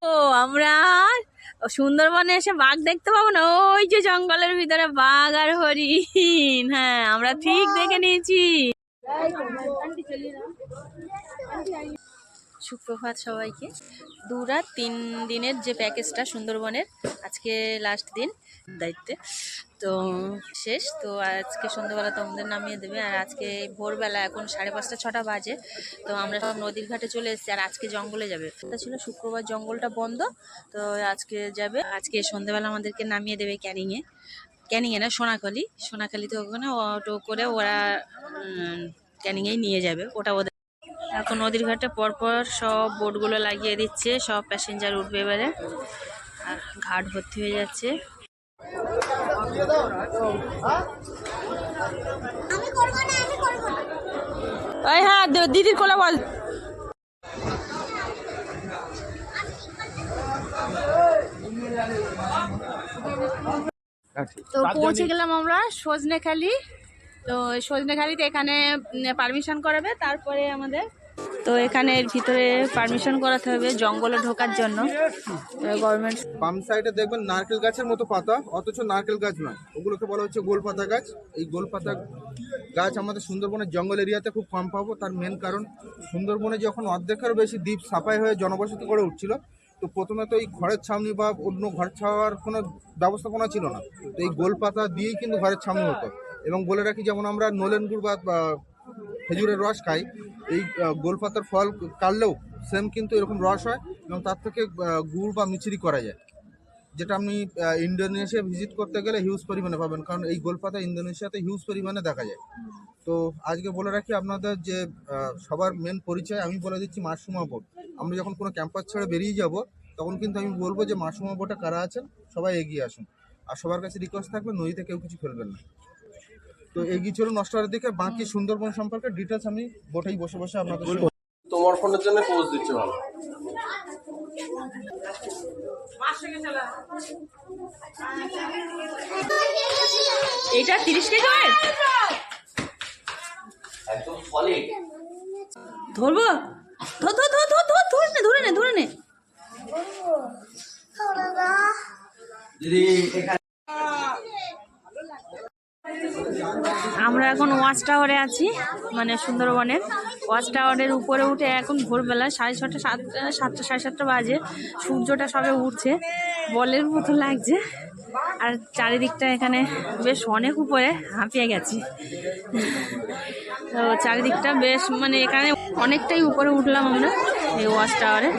ও আমরা সুন্দরবনে এসে বাঘ দেখতে পাবো না? ওই যে জঙ্গলের ভিতরে বাঘ আর হরিণ। হ্যাঁ, আমরা ঠিক দেখে নিয়েছি। সুপ্রভাত সবাইকে। 2 রাত 3 দিনের যে প্যাকেজটা সুন্দরবনের, আজকে লাস্ট দিন দায়িত্বে তো শেষ। তো আজকে সন্ধ্যাবেলা তোমাদের নামিয়ে দেবে। আর আজকে ভোরবেলা এখন 5:30 6টা বাজে। তো আমরা সব নদীর ঘাটে চলে এসেছি। আর আজকে জঙ্গলে যাবে। এটা ছিল শুক্রবার, জঙ্গলটা বন্ধ। তো আজকে যাবে। আজকে সন্ধ্যাবেলা আমাদেরকে নামিয়ে দেবে ক্যানিংয়ে না, সোনাখালিতে। ওখানে অটো করে ওরা ক্যানিংয়েই নিয়ে যাবে। ওটা ওদের এখন নদীর ঘাটে পরপর সব বোটগুলো লাগিয়ে দিচ্ছে। সব প্যাসেঞ্জার উঠবে এবারে। আর ঘাট ভর্তি হয়ে যাচ্ছে। ওই হ্যাঁ, দিদির কোলা বল। তো পৌঁছে গেলাম আমরা সজনেখালি। তো সজনেখালিতে এখানে পারমিশন করাবে, তারপরে আমাদের তো এখানে এর ভিতরে পারমিশন করাতে হবে জঙ্গলে ঢোকার জন্য গভর্নমেন্ট। বাম সাইডে দেখবেন নারকেল গাছের মতো পাতা, অথচ নারকেল গাছ নয়, ওগুলোকে বলা হচ্ছে গোলপাতা গাছ। এই গোলপাতা গাছ আমাদের সুন্দরবনের জঙ্গল এরিয়াতে খুব কম পাবো। তার মেন কারণ, সুন্দরবনে যখন অর্ধেকেরও বেশি দ্বীপ সাফাই হয়ে জনবসতি গড়ে উঠছিল, তো প্রথমে তো এই ঘরের ছাউনি বা অন্য ঘর ছাওয়ার কোনো ব্যবস্থাপনা ছিল না। তো এই গোলপাতা দিয়েই কিন্তু ঘরের ছাউনি হতো। এবং বলে রাখি, যেমন আমরা নলেন গুড় বা খেজুরের রস খাই, এই গোলপাতার ফল কাটলেও সেম কিন্তু এরকম রস হয় এবং তার থেকে গুড় বা মিছরি করা যায়, যেটা আপনি ইন্দোনেশিয়া ভিজিট করতে গেলে হিউজ পরিমাণে পাবেন, কারণ এই গোলপাতা ইন্দোনেশিয়াতে হিউজ পরিমাণে দেখা যায়। তো আজকে বলে রাখি আপনাদের যে সবার মেন পরিচয় আমি বলে দিচ্ছি, মাসুমা বোট। আমরা যখন কোনো ক্যাম্পাস ছেড়ে বেরিয়ে যাব, তখন কিন্তু আমি বলবো যে মাসুমা বোটে কারা আছেন সবাই এগিয়ে আসুন। আর সবার কাছে রিকোয়েস্ট থাকবে, নদীতে কেউ কিছু ফেলবেন না। তো এগিয়ে চলুন নষ্টার দিকে। বাকি সুন্দরবন সম্পর্কে ডিটেলস আমি বোটেই বসে বসে আপনাদের তোমার ফোনের জন্য পোজ দিচ্ছে ভালো। এটা 30 কেজি ওয়েট একদম সলিড। ধরবো? ধরে নে। দিদি এখানে আমরা এখন ওয়াচ টাওয়ারে আছি, মানে সুন্দরবনের ওয়াচ টাওয়ারের উপরে উঠে এখন ভোরবেলা 6:30 7টা 7:30 বাজে। সূর্যটা সবে উঠছে, বলের মতো লাগছে। আর চারিদিকটা এখানে বেশ অনেক উপরে, হাঁপিয়ে গেছি। তো চারিদিকটা বেশ, মানে এখানে অনেকটাই উপরে উঠলাম আমরা এই ওয়াচ টাওয়ারে।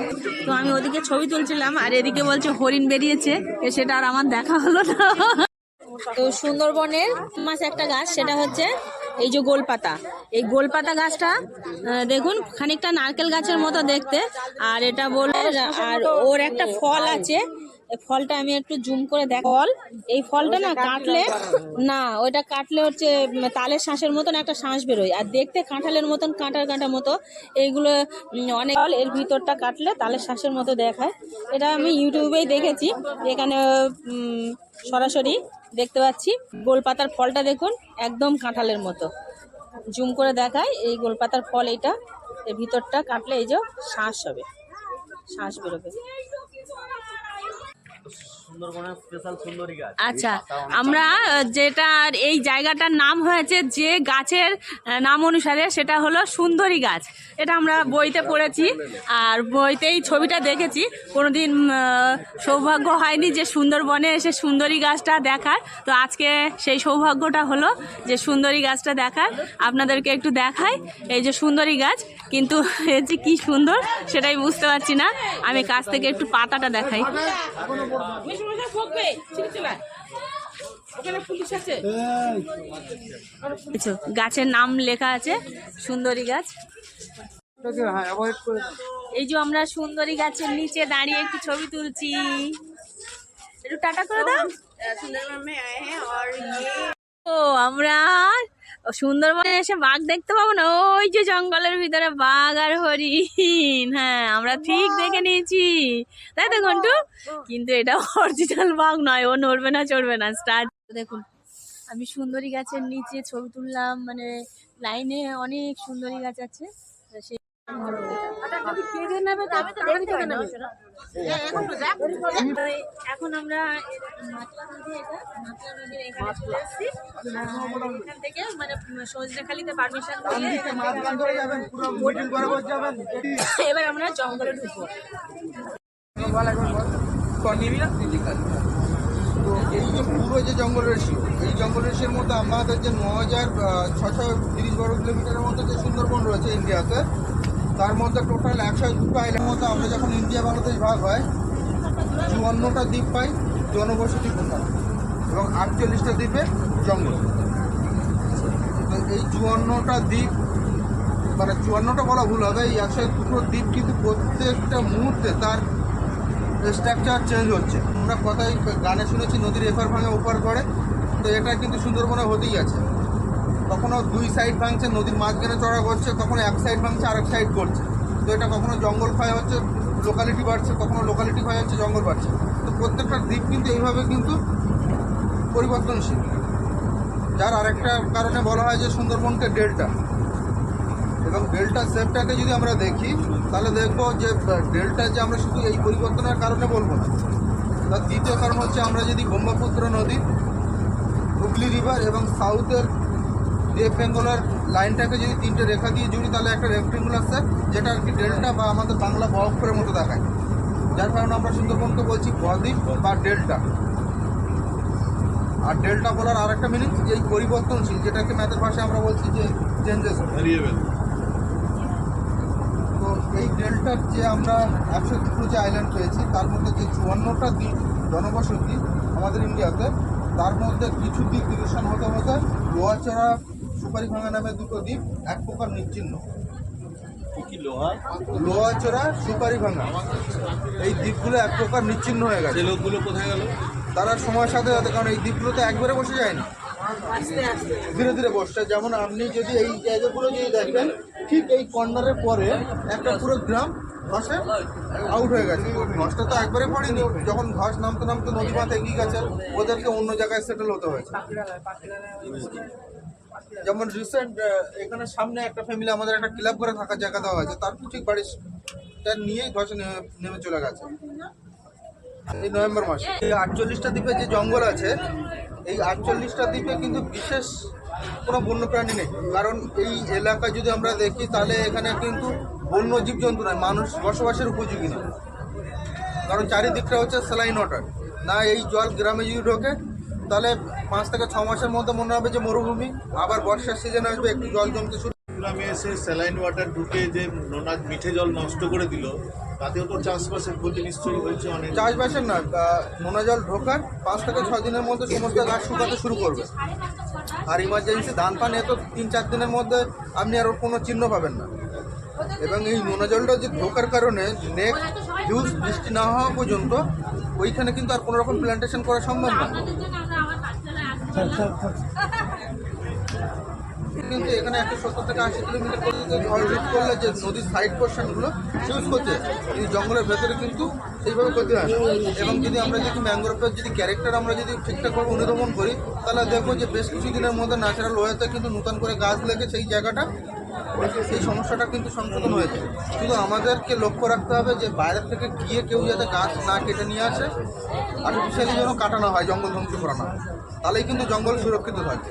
তো আমি ওদিকে ছবি তুলছিলাম, আর এদিকে বলছে হরিণ বেরিয়েছে, সেটা আর আমার দেখা হলো না। তো সুন্দরবনের মাছ একটা গাছ, সেটা হচ্ছে এই যে গোলপাতা। এই গোলপাতা গাছটা দেখুন, খানিকটা নারকেল গাছের মতো দেখতে। আর এটা বলে, আর ওর একটা ফল আছে, এই ফলটা আমি একটু জুম করে দেখ। এই ফলটা না কাটলে, না ওইটা কাটলে হচ্ছে তালের শাঁসের মতন একটা শাঁস বেরোয়, আর দেখতে কাঁঠালের মতন কাঁটা মতো। এইগুলো অনেক ফল, এর ভিতরটা কাটলে তালের শাঁসের মতো দেখায়। এটা আমি ইউটিউবেই দেখেছি, এখানে সরাসরি দেখতে পাচ্ছি। গোলপাতার ফলটা দেখুন, একদম কাঁঠালের মতো। জুম করে দেখায়, এই গোলপাতার ফল এইটা, এর ভিতরটা কাটলে এই যে শাঁস হবে, শাঁস বেরোবে। আচ্ছা, আমরা যেটা এই জায়গাটার নাম হয়েছে যে গাছের নাম অনুসারে, সেটা হলো সুন্দরী গাছ। এটা আমরা বইতে পড়েছি, আর বইতেই ছবিটা দেখেছি। কোনোদিন সৌভাগ্য হয়নি যে সুন্দরবনে এসে সুন্দরী গাছটা দেখার। তো আজকে সেই সৌভাগ্যটা হলো যে সুন্দরী গাছটা দেখার। আপনাদেরকে একটু দেখাই, এই যে সুন্দরী গাছ, কিন্তু এর যে কি সুন্দর সেটাই বুঝতে পারছি না। আমি কাছ থেকে একটু পাতাটা দেখাই। গাছের নাম লেখা আছে সুন্দরী গাছ। এই যে আমরা সুন্দরী গাছের নিচে দাঁড়িয়ে একটু ছবি তুলছি। একটু টাটা করে দাও। ও আমরা সুন্দরবনে এসে বাঘ দেখতে পাবো না? ওই যে জঙ্গলের ভিতরে বাঘ আর হরিণ। হ্যাঁ, আমরা ঠিক দেখে নিয়েছি, তাই তো ঘন্টু? কিন্তু এটা অরিজিনাল বাঘ নয়, ও নড়বে না চড়বে না। স্টার্ট দেখুন, আমি সুন্দরী গাছের নিচে ছবি তুললাম, মানে লাইনে অনেক সুন্দরী গাছ আছে। এখন আমরা নাতলা নদী, এটা নাতলা নদীর এখানে চলে এসেছি। এখান থেকে মানে সজনেখালিতে পারমিশন এবার আমরা জঙ্গলে ঢুকবো। তো এই যে পুরো যে জঙ্গল রেশিও, এই জঙ্গল রেশিওর মধ্যে আমাদের যে 9630 বর্গ কিলোমিটারের মধ্যে যে সুন্দরবন রয়েছে ইন্ডিয়াতে, তার মধ্যে টোটাল 102টা আইল্যান্ডের মধ্যে আমরা যখন ইন্ডিয়া বাংলাদেশ ভাগ হয় 54টা দ্বীপ পাই জনবসতি কোথায়, এবং 48টা দ্বীপে জঙ্গল। তো এই 54টা দ্বীপ, মানে 54টা বলা ভুল হবে, এই 102টো দ্বীপ কিন্তু প্রত্যেকটা মুহূর্তে তার স্ট্রাকচার চেঞ্জ হচ্ছে। আমরা কথাই গানে শুনেছি নদীর এপার ভাঙে ওপার করে, তো এটা কিন্তু সুন্দরবনে হতেই আছে। কখনো দুই সাইড ভাঙছে, নদীর মাঝখানে চড়া করছে, কখনো এক সাইড ভাঙছে আরেক সাইড করছে। তো এটা কখনো জঙ্গল ক্ষয় হচ্ছে, লোকালিটি বাড়ছে, কখনো লোকালিটি ক্ষয় হচ্ছে, জঙ্গল বাড়ছে। তো প্রত্যেকটা দ্বীপ কিন্তু এইভাবে কিন্তু পরিবর্তনশীল, যার আরেকটা কারণে বলা হয় যে সুন্দরবনকে ডেল্টা। এবং ডেল্টা শেপটাকে যদি আমরা দেখি তাহলে দেখবো যে ডেল্টা যে আমরা শুধু এই পরিবর্তনের কারণে বলবো না, তার দ্বিতীয় কারণ হচ্ছে আমরা যদি ব্রহ্মপুত্র নদী, হুগলি রিভার এবং সাউথের লেফট বেঙ্গলের লাইনটাকে যদি তিনটে রেখা দিয়ে জুড়ি তাহলে একটা রেক্টেঙ্গুলার শেপ, যেটা আর কি ডেল্টা বা আমাদের বাংলা বক্ষরের মতো দেখায়, যার কারণে আমরা সুন্দরবনকে বলছি বদ্বীপ বা ডেল্টা। আর ডেল্টা বলার আরেকটা মিনিং এই পরিবর্তনশীল, যেটাকে ম্যাথের ভাষায় আমরা বলছি যে চেঞ্জেস ভেরিয়েবল। তো এই ডেল্টার যে আমরা 102 যে আইল্যান্ড পেয়েছি, তার মধ্যে যে 54টা দ্বীপ জনবসতি আমাদের ইন্ডিয়াতে, তার মধ্যে কিছু দ্বীপ ডিভিশন হতে হতে লোহাচড়া, সুপারিভাঙা নামে দুটো দ্বীপ এক প্রকার নিশ্চিহ্ন। লোহাচড়া, সুপারিভাঙা, এই দ্বীপগুলো এক প্রকার নিশ্চিহ্ন হয়ে গেছে। লোকগুলো কোথায় গেল? তারা সময়ের সাথে সাথে, কারণ এই দ্বীপগুলো তো একবারে বসে যায়নি, ধীরে ধীরে বসছে। যেমন আপনি যদি এই জায়গাগুলো যদি দেখেন, ঠিক এই কর্নারের পরে একটা পুরো গ্রাম ধসে আউট হয়ে গেছে। ধসটা তো একবারে পড়েনি, যখন ধস নামতে নামতে নদী বাঁধ এগিয়ে গেছে, ওদেরকে অন্য জায়গায় সেটেল হতে হয়েছে। যেমন রিসেন্ট এখানে সামনে একটা ফ্যামিলি আমাদের একটা ক্লাব করে থাকার জায়গা দেওয়া হয়েছে, তার ঠিক বাড়িটা নিয়েই ধসে নেমে চলে গেছে এই নভেম্বর মাসে। এই 48টা দ্বীপে যে জঙ্গল আছে, এই 48টা দ্বীপে কিন্তু বিশেষ কোনো বন্যপ্রাণী নেই। কারণ এই এলাকা যদি আমরা দেখি তাহলে এখানে কিন্তু বন্য জীবজন্তু নয়, মানুষ বসবাসের উপযোগী নয়। কারণ চারিদিকটা হচ্ছে স্যালাইন ওয়াটার, না এই জল গ্রামে যদি ঢোকে তাহলে 5 থেকে 6 মাসের মধ্যে মনে হবে যে মরুভূমি। আবার বর্ষার সিজন আসবে, একটু জল জমতে শুরু। গ্রামে এসে স্যালাইন ওয়াটার ঢুকে যে নোনা মিঠে জল নষ্ট করে দিল, তাতেও তো চাষবাসের ক্ষতি নিশ্চয়ই হয়েছে অনেক। চাষবাসের না, নোনা জল ঢোকার 5 থেকে 6 দিনের মধ্যে সমস্ত গাছ শুকাতে শুরু করবে। আর ইমার্জেন্সি ধান পান এ তো 3-4 দিনের মধ্যে আপনি আর কোনো চিহ্ন পাবেন না। এবং এই নোনা জলটা যে ঢোকার কারণে নেক্সট হিউজ বৃষ্টি না হওয়া পর্যন্ত ওইখানে কিন্তু আর কোনো রকম প্ল্যান্টেশন করা সম্ভব না। কিন্তু এখানে 170 থেকে 80 কিলোমিটার পর্যন্ত রিড করলে যে নদীর সাইড পোর্শনগুলো ইউজ করছে, এই জঙ্গলের ভেতরে কিন্তু সেইভাবে ক্ষতি হয় না। এবং যদি আমরা যদি ম্যানগ্রোভের যদি ক্যারেক্টার আমরা যদি ঠিকঠাকভাবে অনুধাবন করি, তাহলে দেখবো যে বেশ কিছুদিনের মধ্যে ন্যাচারাল ওয়েতে কিন্তু নতুন করে গাছ লেগে সেই জায়গাটা, সেই সমস্যাটা কিন্তু সংশোধন হয়েছে। শুধু আমাদেরকে লক্ষ্য রাখতে হবে যে বাইরে থেকে গিয়ে কেউ যাতে গাছ না কেটে নিয়ে আসে, আর্টিফিশিয়ালি যেন কাটা না হয়, জঙ্গল ধ্বংস করা না, তাহলেই কিন্তু জঙ্গল সুরক্ষিত থাকে।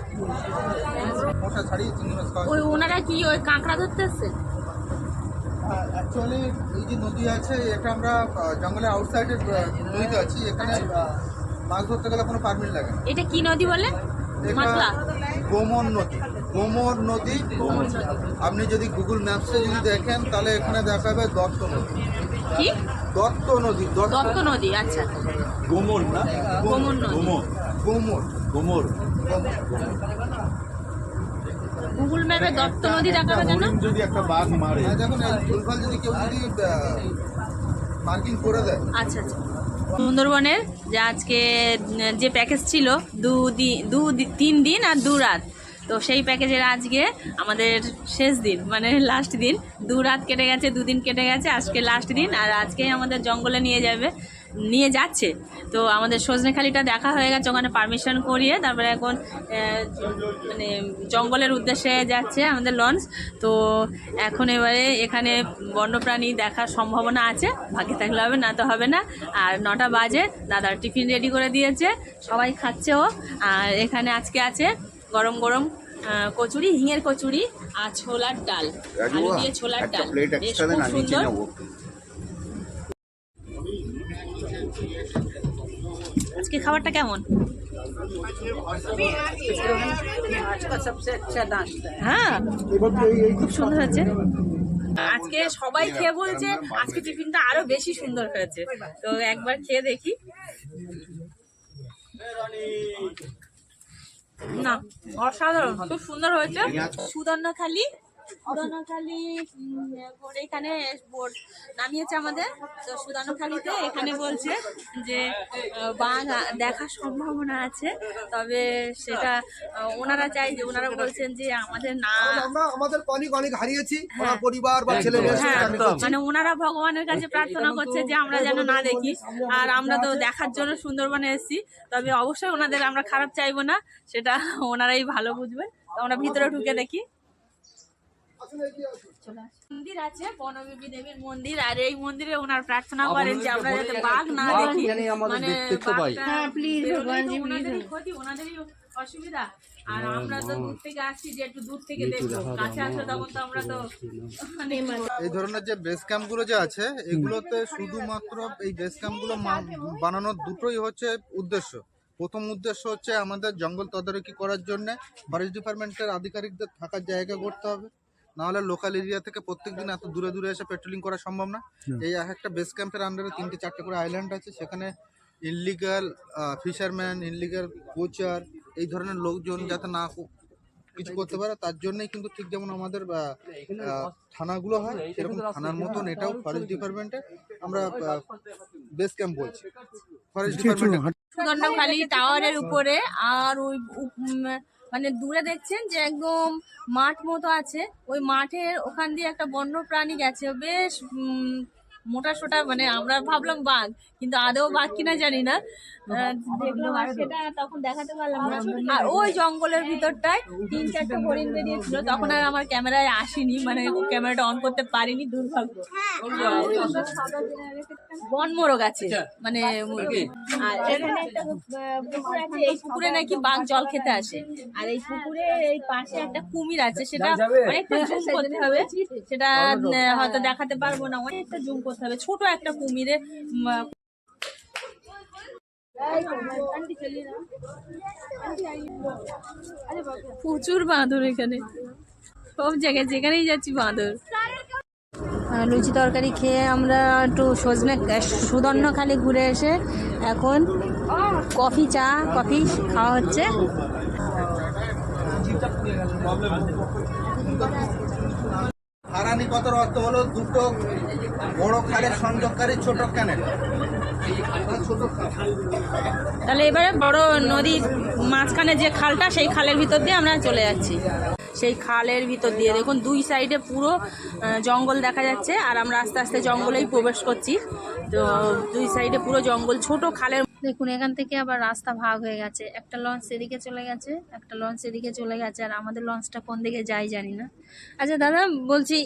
মশা ছাড়িয়ে চিংড়ি মাছ খাওয়া। ওই ওনারা কি ওই কাঁকড়া ধরতে এসছে? অ্যাকচুয়ালি এই যে নদী আছে, এটা আমরা জঙ্গলের আউটসাইডের নদীতে আছি। এখানে মাছ ধরতে গেলে কোনো পারমিট লাগে না। এটা কি নদী বলে? এটা মাতলা? গোমর নদী। গোমর নদী, আপনি যদি গুগল ম্যাপসে যদি দেখেন তাহলে এখানে দেখাবে দত্ত নদী। কি? দত্ত নদী, দত্ত নদী, আচ্ছা। গোমর না, গোমর নদী। গোমর, গোমর, গোমর। গুগল ম্যাপে দত্ত নদী দেখাবে কেন? হরিণ যদি একটা বাঘ মারে, দেখুন এই ভুলভাল যদি কেউ যদি মার্কিং করে দেয়। আচ্ছা আচ্ছা। সুন্দরবনের যে আজকে যে প্যাকেজ ছিল 3 দিন আর 2 রাত, তো সেই প্যাকেজের আজকে আমাদের শেষ দিন, মানে লাস্ট দিন। 2 রাত কেটে গেছে, 2 দিন কেটে গেছে, আজকে লাস্ট দিন। আর আজকেই আমাদের জঙ্গলে নিয়ে যাবে। নিয়ে যাচ্ছে। তো আমাদের সজনেখালিটা দেখা হয়ে গেছে, ওখানে পারমিশন করিয়ে তারপরে এখন মানে জঙ্গলের উদ্দেশ্যে যাচ্ছে আমাদের লঞ্চ। তো এখন এবারে এখানে বন্যপ্রাণী দেখার সম্ভাবনা আছে, ভাগ্যে থাকলে হবে, না তো হবে না। আর 9টা বাজে, দাদার টিফিন রেডি করে দিয়েছে, সবাই খাচ্ছে ও। আর এখানে আজকে আছে গরম গরম কচুরি, হিঙের কচুরি আর ছোলার ডাল, আলু দিয়ে ছোলার ডাল, বেশ খুব সুন্দর। আজকে খাবারটা কেমন? হ্যাঁ, খুব সুন্দর হয়েছে। আজকে সবাই খেয়ে বলছে আজকে টিফিনটা আরো বেশি সুন্দর হয়েছে, তো একবার খেয়ে দেখি। না, অসাধারণ, খুব সুন্দর হয়েছে। সুদর্ণখালি এখানে বোর্ড নামিয়েছে আমাদের, তো সুদর্ণখালিতে এখানে বলছে যে বাঘ দেখার সম্ভাবনা আছে, তবে সেটা ওনারা চাই যে, ওনারা বলছেন যে আমাদের না, আমরা আমাদের অনেক হারিয়েছি, আমার পরিবার বা ছেলে মেয়ে, মানে ওনারা ভগবানের কাছে প্রার্থনা করছে যে আমরা যেন না দেখি। আর আমরা তো দেখার জন্য সুন্দরবনে এসেছি, তবে অবশ্যই ওনাদের আমরা খারাপ চাইবো না, সেটা ওনারাই ভালো বুঝবেন। তো আমরা ভিতরে ঢুকে দেখি। মন্দির আছে, বনদেবী দেবীর মন্দির, আর এই মন্দিরে ওনার প্রার্থনা করেন যে আমরা যাতে বাঘ না দেখি, মানে ওনাদেরই ক্ষতি, ওনাদেরই অসুবিধা। আর আমরা তো দূর থেকে আসছি যে একটু দূর থেকে দেখবো, কাছে আসলে তখন তো আমরা তো এই ধরনের যে বেস ক্যাম্পগুলো যে আছে, এগুলোতে শুধুমাত্র এই বেস ক্যাম্পগুলো বানানোর দুটোই হচ্ছে উদ্দেশ্য। প্রথম উদ্দেশ্য হচ্ছে আমাদের জঙ্গল তদারকি করার জন্য ফরেস্ট ডিপার্টমেন্টের আধিকারিকদের থাকার জায়গা করতে হবে, নাহলে লোকাল এরিয়া থেকে প্রত্যেকদিন এত দূরে দূরে এসে পেট্রোলিং করা সম্ভব না। এই একটা বেস ক্যাম্পের আন্ডারে 3-4 করে আইল্যান্ড আছে, সেখানে ইনলিগাল ফিশারম্যান, ইনলিগাল পোচার, এই ধরনের লোকজন যাতে না কিছু করতে পারে, তার জন্যই কিন্তু ঠিক যেমন আমাদের থানাগুলো হয়, সেরকম থানার মতন এটাও ফরেস্ট ডিপার্টমেন্টে আমরা বেস ক্যাম্প বলছি ফরেস্ট ডিপার্টমেন্ট। সুদর্ণখালি টাওয়ারের উপরে, আর ওই মানে দূরে দেখছেন যে একদম মাঠ মতো আছে, ওই মাঠের ওখান দিয়ে একটা বন্য প্রাণী গেছে, বেশ মোটা সোটা, মানে আমরা ভাবলাম বাঘ, কিন্তু আদৌ বাঘ কিনা জানি না, দেখলাম আর সেটা তখন দেখাতে পারলাম না। আর ওই জঙ্গলের ভিতরটায় 3-4টা হরিণ বেরিয়েছিল, তখন আর আমার ক্যামেরায় আসেনি, মানে ক্যামেরাটা অন করতে পারিনি, দুর্ভাগ্য। বন মোরগ আছে, মানে আর এখানে একটা পুকুর আছে, এই পুকুরে নাকি বাঘ জল খেতে আসে। আর এই পুকুরে এই পাশে একটা কুমির আছে, সেটা অনেকটা জুম করতে হবে, সেটা হয়তো দেখাতে পারবো না, অনেকটা জুম করতে হবে। ছোট একটা কুমিরে প্রচুর বাঁদর, এখানে সব জায়গায় যেখানেই যাচ্ছি বাঁদর। লুচি তরকারি খেয়ে আমরা একটু সুদর্ণখালি ঘুরে এসে এখন কফি খাওয়া হচ্ছে। হারানি কথার অর্থ হলো দুটো বড় খালের সংযোগকারী ছোট ক্যানেল। তাহলে এবারে বড় নদীর মাঝখানে যে খালটা, সেই খালের ভিতর দিয়ে আমরা চলে যাচ্ছি। সেই খালের ভিতর দিয়ে দেখুন 2 সাইডে পুরো জঙ্গল দেখা যাচ্ছে, আর আমরা আস্তে আস্তে জঙ্গলেই প্রবেশ করছি। তো 2 সাইডে পুরো জঙ্গল, ছোট খালের। দেখুন এখান থেকে আবার রাস্তা ভাগ হয়ে গেছে, একটা লঞ্চ এদিকে চলে গেছে, একটা লঞ্চ এদিকে চলে গেছে, আর আমাদের লঞ্চটা কোন দিকে যায় জানি না। আচ্ছা দাদা বলছি,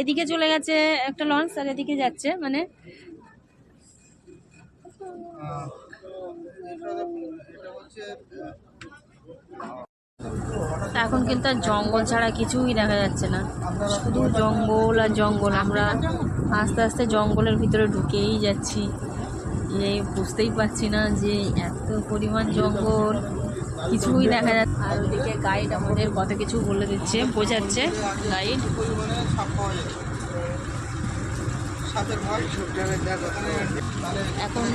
এদিকে চলে গেছে একটা লঞ্চ আর এদিকে যাচ্ছে, মানে এখন কিন্তু আর জঙ্গল ছাড়া কিছুই দেখা যাচ্ছে না, শুধু জঙ্গল আর জঙ্গল। আমরা আস্তে আস্তে জঙ্গলের ভিতরে ঢুকেই যাচ্ছি, এই বুঝতেই পারছি না যে এত পরিমাণ জঙ্গল, কিছুই দেখা যাচ্ছে। আর ওইদিকে গাইড আমাদের কত কিছু বলে দিচ্ছে, বোঝাচ্ছে গাইড। এখন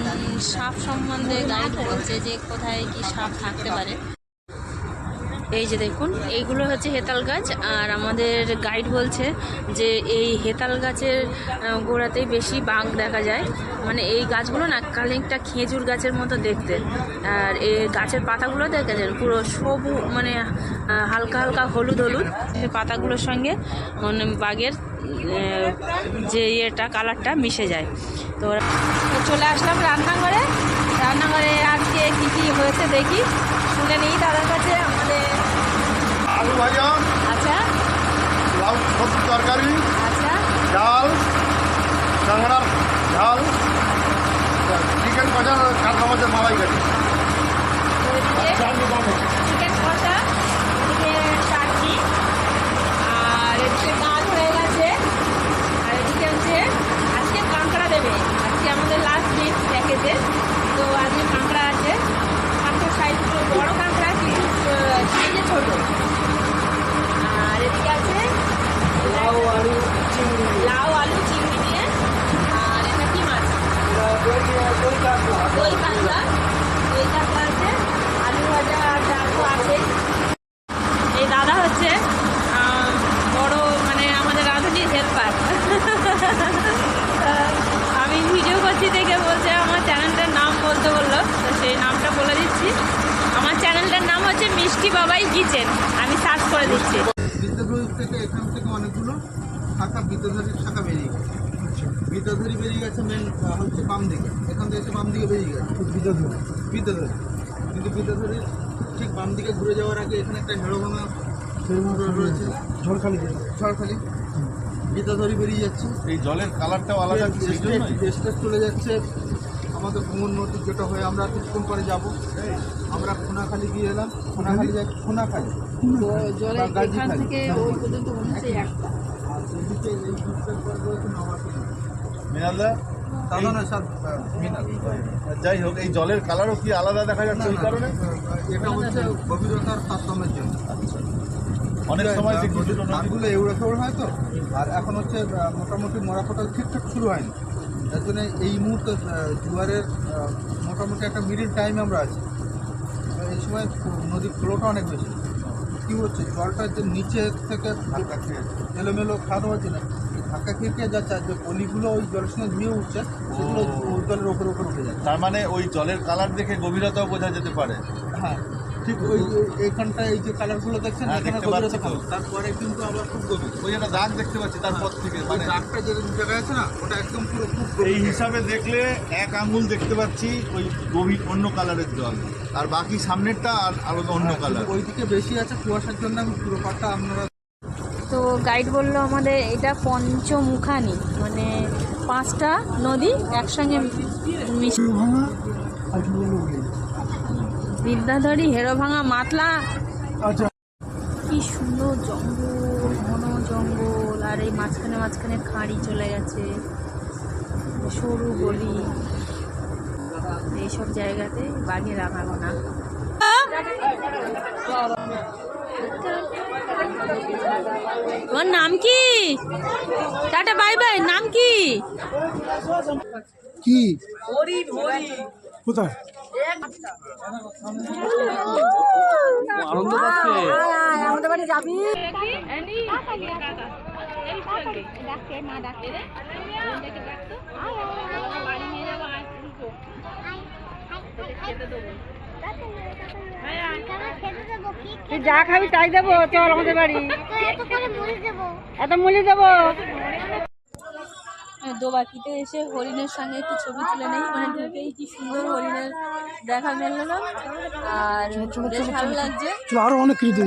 সাপ সম্বন্ধে গাইড বলছে যে কোথায় কি সাপ থাকতে পারে। এই যে দেখুন, এইগুলো হচ্ছে হেতাল গাছ, আর আমাদের গাইড বলছে যে এই হেতাল গাছের গোড়াতেই বেশি বাঘ দেখা যায়। মানে এই গাছগুলো না খানিকটা খেজুর গাছের মতো দেখতে, আর এই গাছের পাতাগুলো দেখেছেন পুরো সবুজ, মানে হালকা হালকা হলুদ হলুদ, সেই পাতাগুলোর সঙ্গে মানে বাঘের যে ইয়েটা কালারটা মিশে যায়। তো তো চলে আসলাম রান্নাঘরে। রান্নাঘরে আজকে কী কী হয়েছে দেখি, শুনে নিই দাদার কাছে। আমাদের আলু ভাজা, আচ্ছা লাউ সবজি তরকারি, আচ্ছা ডাল, কাঁকড়ার ঝাল, চিকেন ভাজা, কাঁকড়া মাছের মালাই কাটি। তো এদিকে চিকেন কষা, এদিকে চাটনি, আর এদিকে মাছ হয়ে গেছে। আর এদিকে হচ্ছে আজকে কাঁকড়া দেবে, আজকে আমাদের লাস্ট দিন প্যাকেজে। তো আজকে কাঁকড়া আছে, কাঁকড়া সাইজ বড় কাঁকড়া, কিন্তু সাইজে ছোট। আর এদিকে আছে লাউ আলু চিংড়ি দিয়ে। আর এটা কি মাছ? দই কাঁকড়া আছে, আলু ভাজা আর ডাল তো আছে। এই দাদা হচ্ছে বড় মানে আমাদের রাঁধুনির হেল্পার। আমি ভিডিও করছি দেখে বলছে আমার চ্যানেলটার নাম বলতে বললো, তো সেই নামটা বলে দিচ্ছি। আমার চ্যানেলটার নাম হচ্ছে মিষ্টি বাবাই কিচেন, আমি সার্চ করে দিচ্ছি। বিদ্যাধরী থেকে এখান থেকে অনেকগুলো শাখা, বিদ্যাধরীর শাখা বেরিয়ে গেছে। বিদ্যাধরী বেরিয়ে গেছে মেন হচ্ছে বাম দিকে, এখান থেকে এসে বাম দিকে বেরিয়ে গেছে বিদ্যাধরী। কিন্তু বিদ্যাধরীর ঠিক বাম দিকে ঘুরে যাওয়ার আগে এখানে একটা হেড়োভাঙা রয়েছে, ঝড়খালি। বিদ্যাধরী বেরিয়ে যাচ্ছে, এই জলের কালারটাও আলাদা, সেই জন্যই স্টেট চলে যাচ্ছে আমাদের ভ্রমণ নদী, যেটা হয়ে আমরা কিছুক্ষণ পরে যাবো। আমরা খোনাখালি গিয়ে এলাম, খোনাখালি খোনাখালি জলে বা এখান গাজীখালি। থেকে ওই পর্যন্ত মনে হচ্ছে একটা। আর এদিকে এই দিকটার পর রয়েছে নবাবগঞ্জ। মিনালদা, দাদা না সাত মিনার। যাই হোক, এই জলের কালারও কি আলাদা দেখা যাচ্ছে ওই কারণে? এটা হচ্ছে গভীরতার তারতম্যের জন্য। অনেক সময় দেখি ছোট নদী নদীগুলো এউড়ে খেউড়ে হয় তো, আর এখন হচ্ছে মোটামুটি মরাফোটা ঠিকঠাক শুরু হয়নি। তার জন্য এই মুহূর্তে জোয়ারের মোটামুটি একটা মিডিল টাইমে আমরা আছি। এই সময় নদীর ফ্লোটা অনেক বেশি। কী হচ্ছে, জলটা যে নিচে থেকে ধাক্কা খেয়ে এলোমেলো খাওয়া হচ্ছে না, ধাক্কা খেয়ে যাচ্ছে, আর যে পলিগুলো ওই জলের সঙ্গে ধুয়ে উঠছে সেগুলো ওই জলের ওপরে উঠে যাচ্ছে। তার মানে ওই জলের কালার দেখে গভীরতাও বোঝা যেতে পারে। হ্যাঁ, ঠিক ওই এইখানটায় এই যে কালারগুলো দেখছেন হ্যাঁ, এখানে দেখতে গভীরতা পাচ্ছি তো। কম, তারপরে কিন্তু আবার খুব গভীর। ওই একটা দাগ দেখতে পাচ্ছি তারপর থেকে, ওই মানে দাগটা যে জায়গায় আছে না, ওটা একদম পুরো খুব এই গভীর। হিসাবে দেখলে এক আঙ্গুল দেখতে পাচ্ছি ওই গভীর অন্য কালারের জল, আর বাকি সামনেরটা আর আলাদা অন্য কালার। ওইদিকে বেশি আছে কুয়াশার জন্য আমি পুরো পাটটা আপনারা। তো গাইড বললো আমাদের এটা পঞ্চমুখানি, মানে 5টা নদী একসঙ্গে বিদ্যাধরী, হেরোভাঙা, মাতলা। কি সুন্দর জঙ্গল, ঘন জঙ্গল, আর এই মাঝখানে খাঁড়ি চলে গেছে, সরু গলি। এইসব জায়গাতে বাঘের আনাগোনা। তোমার নাম কি? Tata bye bye. নাম কি? কি কোথায় আনন্দ পাচ্ছে। আমাদের বাড়ি যাবি? তুই যা খাবি তাই দেবো, চল আমাদের বাড়ি। এত মুলি দেবো। দোবাকিতে এসে হরিণের সঙ্গে একটু ছবি তুলে নেই, মানে ঢুকেই কি সুন্দর হরিণের দেখা মিললো। আর বেশ ভালো লাগছে। আরো অনেক কিছু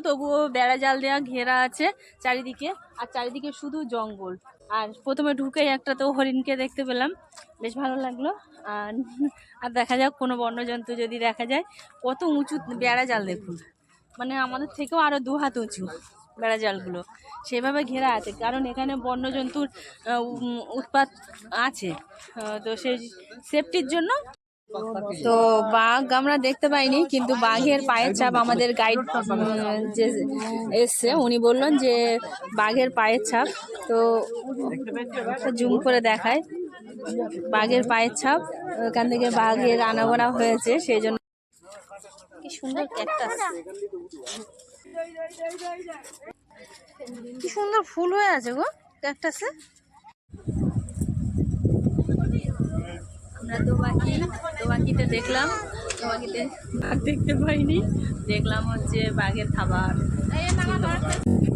তবুও বেড়া জাল দেওয়া ঘেরা আছে চারিদিকে, আর চারিদিকে শুধু জঙ্গল। আর প্রথমে ঢুকেই একটা তো হরিণকে দেখতে পেলাম, বেশ ভালো লাগলো। আর দেখা যাক কোনো বন্যজন্তু যদি দেখা যায়। কত উঁচু বেড়া জাল দেখুন, মানে আমাদের থেকেও আরও 2 হাত উঁচু বেড়া জালগুলো সেভাবে ঘেরা আছে, কারণ এখানে বন্যজন্তুর উৎপাত আছে, তো সেই সেফটির জন্য। তো বাঘ আমরা দেখতে পাইনি, কিন্তু বাঘের পায়ের ছাপ আমাদের গাইড যে এসছে উনি বললেন যে বাঘের পায়ের ছাপ। তো জুম করে দেখায় বাঘের পায়ের ছাপ, ওখান থেকে বাঘের আনাগোনা হয়েছে, সেই জন্য। কি সুন্দর ক্যাকটাস, কি সুন্দর ফুল হয়ে আছে গো ক্যাকটাসে। আমরা দোবাকিতে দেখলাম, দোবাকিতে বাঘ দেখতে পাইনি, দেখলাম হচ্ছে বাঘের খাবার।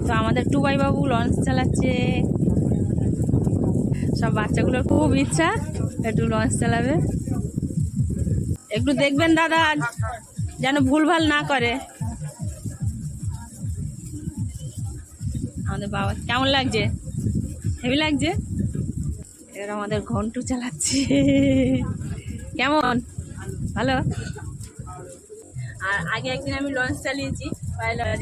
তো আমাদের টুবাই বাবু লঞ্চ চালাচ্ছে, সব বাচ্চাগুলোর খুব ইচ্ছা একটু লঞ্চ চালাবে। একটু দেখবেন দাদা যেন ভুলভাল না করে। আমাদের বাবা কেমন লাগছে? হেভি লাগছে। এবার আমাদের ঘন্টু চালাচ্ছে। কেমন? ভালো। আর আগে একদিন আমি লঞ্চ চালিয়েছি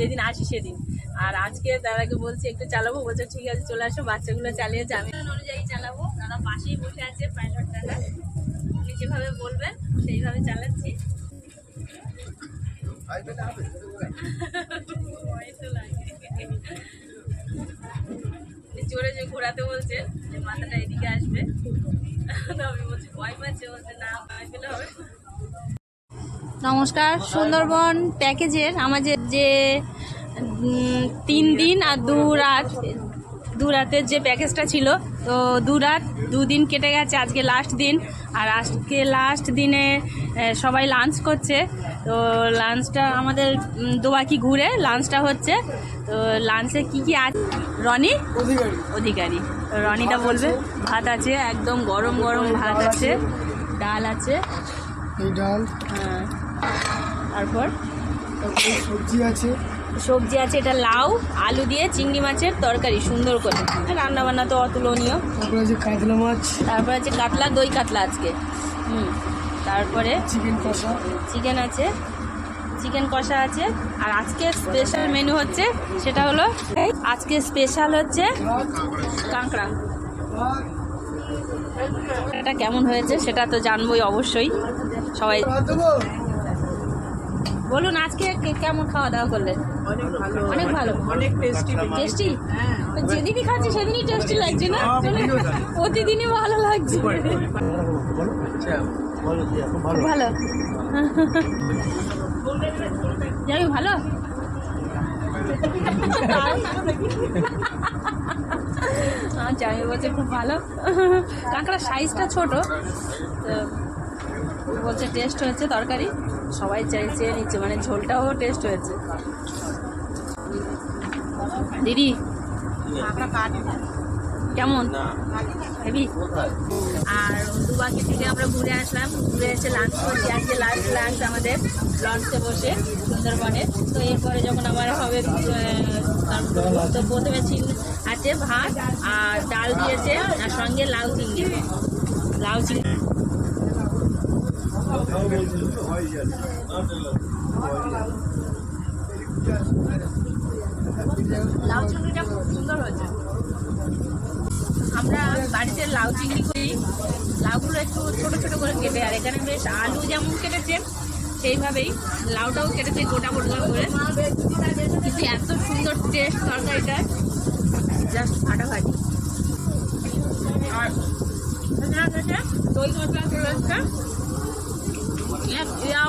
যেদিন আসি সেদিন, আর আজকে দাদাকে বলছি একটু চালাবো, বলছে ঠিক আছে চলে আসো। বাচ্চাগুলো চালিয়েছে, আমি অনুযায়ী চালাবো। দাদা পাশেই বসে আছে পাইলট দাদা, উনি যেভাবে বলবেন সেইভাবে চালাচ্ছি। জোরে যে ঘোরাতে বলছে যে মাথাটা এদিকে আসবে, তো আমি বলছি ভয় পাচ্ছে, বলছে না ভয় পেলে হবে। নমস্কার। সুন্দরবন প্যাকেজের আমাদের যে 3 দিন আর 2 রাতের যে প্যাকেজটা ছিল, তো 2 রাত 2 দিন কেটে গেছে, আজকে লাস্ট দিন। আর আজকে লাস্ট দিনে সবাই লাঞ্চ করছে। তো লাঞ্চটা আমাদের দোবাকি ঘুরে লাঞ্চটা হচ্ছে। তো লাঞ্চে কি কি আছে রনি অধিকারী, রনিটা বলবে। ভাত আছে, একদম গরম গরম ভাত আছে, ডাল আছে, হ্যাঁ, তারপর সবজি আছে, এটা লাউ আলু দিয়ে চিংড়ি মাছের তরকারি সুন্দর করে, রান্না বান্না তো অতুলনীয়। তারপর আছে কাতলা, দই কাতলা আজকে। তারপরে চিকেন আছে, চিকেন কষা আছে। আর আজকে স্পেশাল মেনু হচ্ছে, সেটা হলো আজকে স্পেশাল হচ্ছে কাঁকড়া। এটা কেমন হয়েছে সেটা তো জানবোই অবশ্যই। সবাই বলুন আজকে কেমন খাওয়া দাওয়া করলেন? অনেক ভালো, অনেক টেস্টি। যেদিনই খাচ্ছি সেদিনই টেস্টি লাগছে না, প্রতিদিনই ভালো লাগছে। ভালো যাই ভালো। আচ্ছা আমি বলছি খুব ভালো। কাঁকড়ার সাইজটা ছোট, বলছে টেস্ট হয়েছে তরকারি, সবাই চেয়ে নিচ্ছে, মানে ঝোলটাও টেস্ট হয়েছে। দিদি কেমন? হেভি। আর দুবাকি থেকে আমরা ঘুরে আসলাম, ঘুরে এসে লাঞ্চ করছি। আজকে লাস্ট লাঞ্চ আমাদের লঞ্চে বসে সুন্দরবনে। তো এরপরে যখন আমার হবে, তো প্রথমে আছে ভাত আর ডাল দিয়েছে, আর সঙ্গে লাউ চিংড়ি। লাউ চিংড়ি লাউ চিংড়িটা খুব সুন্দর হয়েছে। আমরা বাড়িতে লাউ চিংড়ি করি, লাউগুলো একটু ছোট ছোট করে কেটে, আর এখানে বেশ আলু যেমন কেটেছে সেইভাবেই লাউটাও কেটেছে গোটা গোটা করে। কিন্তু এত সুন্দর টেস্ট তরকারিটা, জাস্ট ফাটাফাটি। আর দই কাতলা চলে এসছে,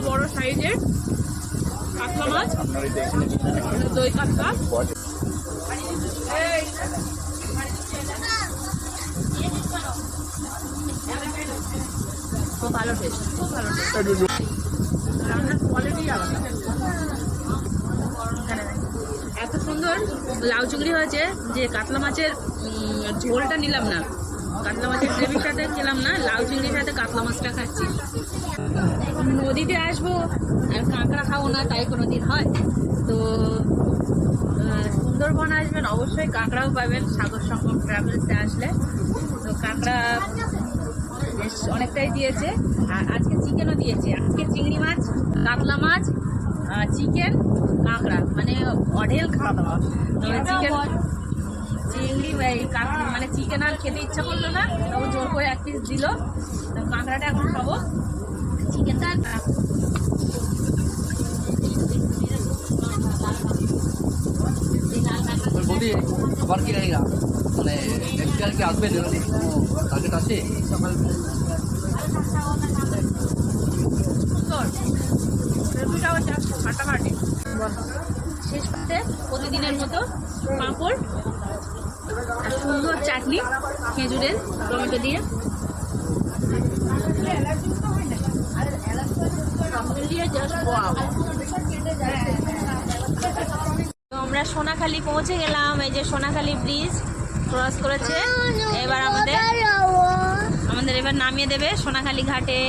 বড় সাইজের কাতলা মাছ, দই কাতলা। খুব ভালো টেস্ট, খুব ভালো টেস্ট। রান্নার কোয়ালিটি আলাদা। এত সুন্দর লাউ চিংড়ি হয়েছে যে কাতলা মাছের ঝোলটা নিলাম না, কাতলা মাছের গ্রেভির সাথে খেলাম না, লাউ চিংড়ির সাথে কাতলা মাছটা খাচ্ছি। নদীতে আসবো আর কাঁকড়া খাবো না তাই কোনো দিন হয়? তো সুন্দরবন আসবেন অবশ্যই, কাঁকড়াও পাবেন সাগর সঙ্গম ট্রাভেলসে আসলে। তো কাঁকড়া বেশ অনেকটাই দিয়েছে, আর আজকে চিকেনও দিয়েছে। আজকে চিংড়ি মাছ, কাতলা মাছ, চিকেন, কাঁকড়া, মানে অঢেল খাওয়া দাওয়া। চিকেন চিংড়ি মানে চিকেন আর খেতে ইচ্ছা করলো না, তবু জোর করে 1 পিস দিল। কাঁকড়াটা এখন খাবো, চিকেনটা বলি খাবার কি रहेगा মানে একটু কি আসবে টার্গেট আছে সকাল ফাটাফাটি। শেষ করতে প্রতিদিনের মতো পাঁপড় আর সুন্দর চাটনি খেজুরের, টমেটো দিয়ে। তো আমরা সোনাখালি পৌঁছে গেলাম। এই যে সোনাখালি ব্রিজ ক্রস করেছে, এবার আমাদের নামিয়ে দেবে সোনাখালি ঘাটে।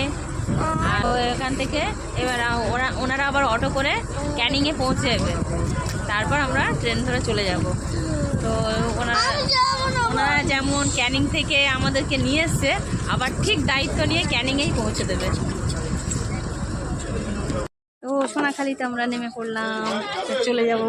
আর এখান থেকে এবার ওনারা আবার অটো করে ক্যানিংয়ে পৌঁছে যাবে, তারপর আমরা ট্রেন ধরে চলে যাব। তো ওনারা যেমন ক্যানিং থেকে আমাদেরকে নিয়ে এসছে, আবার ঠিক দায়িত্ব নিয়ে ক্যানিংয়েই পৌঁছে দেবে। তো সোনাখালিতে আমরা নেমে পড়লাম, চলে যাব।